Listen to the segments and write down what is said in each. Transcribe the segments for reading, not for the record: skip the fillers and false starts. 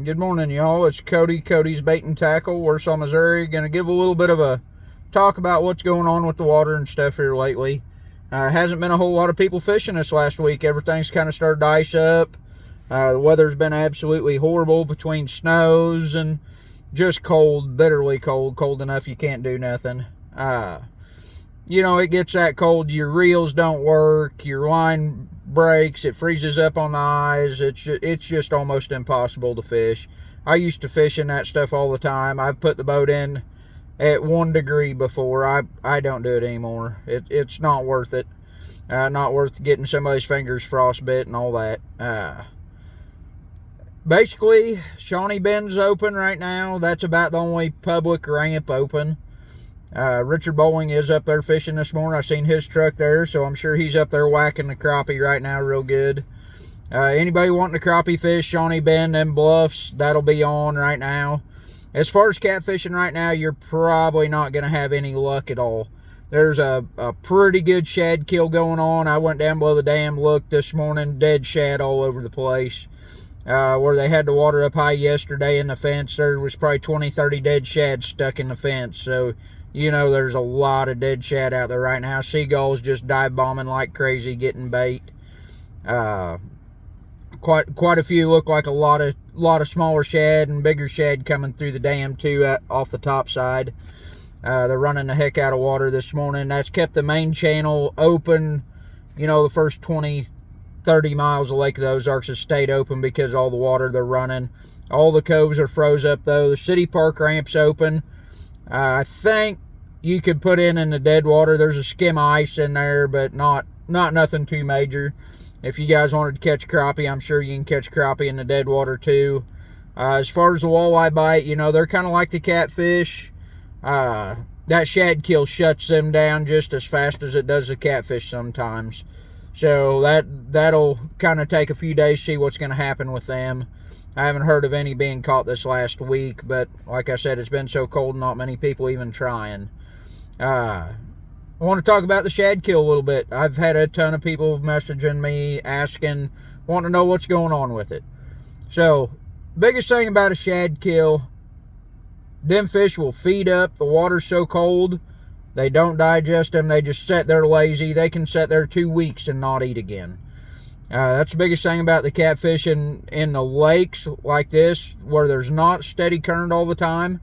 Good morning, y'all. It's Cody's Bait and Tackle, Warsaw, Missouri. Going to give a little bit of a talk about what's going on with the water and stuff here lately. Hasn't been a whole lot of people fishing this last week. Everything's kind of started to ice up. The weather's been absolutely horrible between snows and just cold, bitterly cold, cold enough you can't do nothing. It gets that cold, your reels don't work, your line breaks, it freezes up on the eyes. It's just almost impossible to fish. I used to fish in that stuff all the time. I've put the boat in at 1 degree before. I don't do it anymore. It's not worth it. Not worth getting somebody's fingers frostbit and all that. Basically, Shawnee Bend's open right now. That's about the only public ramp open. Richard Bowling is up there fishing this morning. I seen his truck there, so I'm sure he's up there whacking the crappie right now real good. Anybody wanting to crappie fish, Shawnee Bend and Bluffs, that'll be on right now. As far as catfishing right now, you're probably not going to have any luck at all. There's a pretty good shad kill going on. I went down below the dam, looked this morning, dead shad all over the place. Where they had the water up high yesterday in the fence, there was probably 20-30 dead shad stuck in the fence. So there's a lot of dead shad out there right now. Seagulls just dive bombing like crazy, getting bait. Quite a few. Look like a lot of smaller shad and bigger shad coming through the dam too, off the top side. They're running the heck out of water this morning. That's kept the main channel open. The first 20-30 miles of Lake of the Ozarks has stayed open because of all the water they're running. All the coves are froze up though. The city park ramp's open. I think you could put in the dead water. There's a skim of ice in there, but not nothing too major. If you guys wanted to catch crappie, I'm sure you can catch crappie in the dead water too. As far as the walleye bite, they're kind of like the catfish. That shad kill shuts them down just as fast as it does the catfish sometimes. So that'll kind of take a few days to see what's going to happen with them. I haven't heard of any being caught this last week, but like I said, it's been so cold, not many people even trying. I want to talk about the shad kill a little bit. I've had a ton of people messaging me, asking, wanting to know what's going on with it. So, biggest thing about a shad kill, them fish will feed up. The water's so cold, they don't digest them. They just sit there lazy. They can sit there 2 weeks and not eat again. That's the biggest thing about the catfish in the lakes like this, where there's not steady current all the time.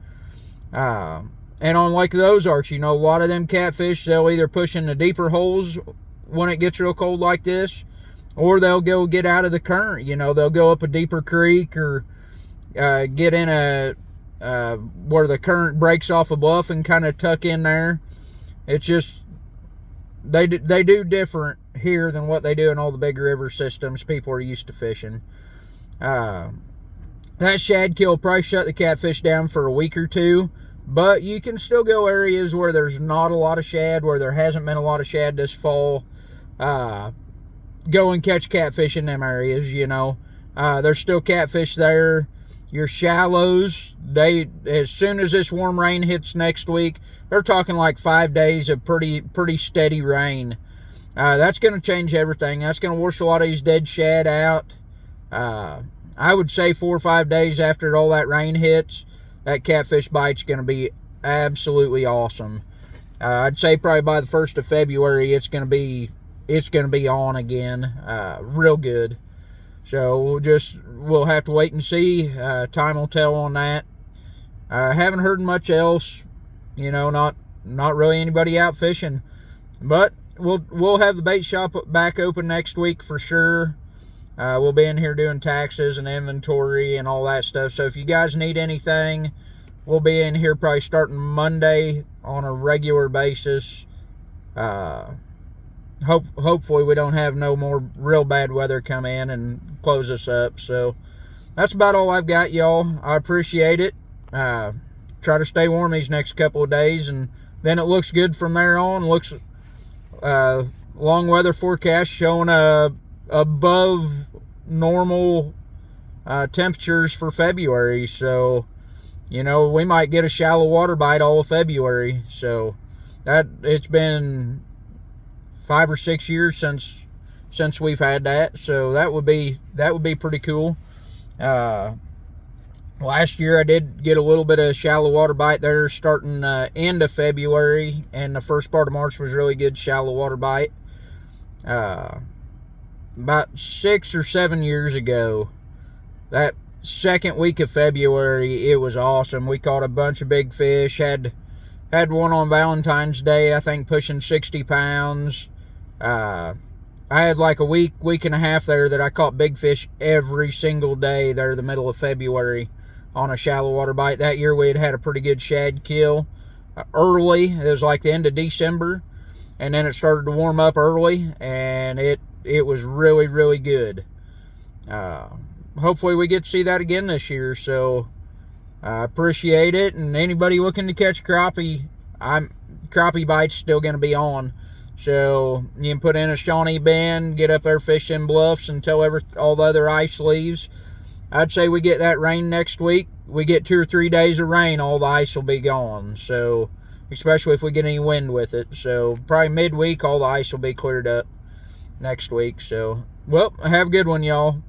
And on Lake of the Ozarks, a lot of them catfish, they'll either push in the deeper holes when it gets real cold like this, or they'll go get out of the current. They'll go up a deeper creek or get in where the current breaks off a bluff and kind of tuck in there. It's just, they do different here than what they do in all the big river systems people are used to fishing. That shad kill will probably shut the catfish down for a week or two, but you can still go areas where there's not a lot of shad, where there hasn't been a lot of shad this fall. Go and catch catfish in them areas. There's still catfish there. Your shallows, as soon as this warm rain hits next week, they're talking like 5 days of pretty steady rain. That's going to change everything. That's going to wash a lot of these dead shad out. I would say 4 or 5 days after all that rain hits, that catfish bite's going to be absolutely awesome. I'd say probably by the 1st of February, it's going to be on again, real good. So we'll have to wait and see. Time will tell on that. Haven't heard much else. Not really anybody out fishing, but we'll have the bait shop back open next week for sure. We'll be in here doing taxes and inventory and all that stuff. So if you guys need anything, we'll be in here probably starting Monday on a regular basis. Hopefully we don't have no more real bad weather come in and close us up. So that's about all I've got, y'all. I appreciate it. Try to stay warm these next couple of days, and then it looks good from there on. Looks long weather forecast showing above normal temperatures for February. So we might get a shallow water bite all of February. So it's been 5 or 6 years since we've had that, so that would be pretty cool. Last year I did get a little bit of shallow water bite there starting end of February, and the first part of March was really good shallow water bite. About 6 or 7 years ago, that second week of February, it was awesome. We caught a bunch of big fish. Had one on Valentine's Day, I think, pushing 60 pounds. I had like a week and a half there that I caught big fish every single day there the middle of February on a shallow water bite. That year we had a pretty good shad kill early. It was like the end of December, and then it started to warm up early, and it was really, really good. Hopefully we get to see that again this year, so I appreciate it. And anybody looking to catch crappie, crappie bite's still going to be on. So you can put in a Shawnee Bend, get up there fishing bluffs until all the other ice leaves. I'd say we get that rain next week. We get 2 or 3 days of rain, all the ice will be gone. So, especially if we get any wind with it. So, probably midweek, all the ice will be cleared up next week. So, well, have a good one, y'all.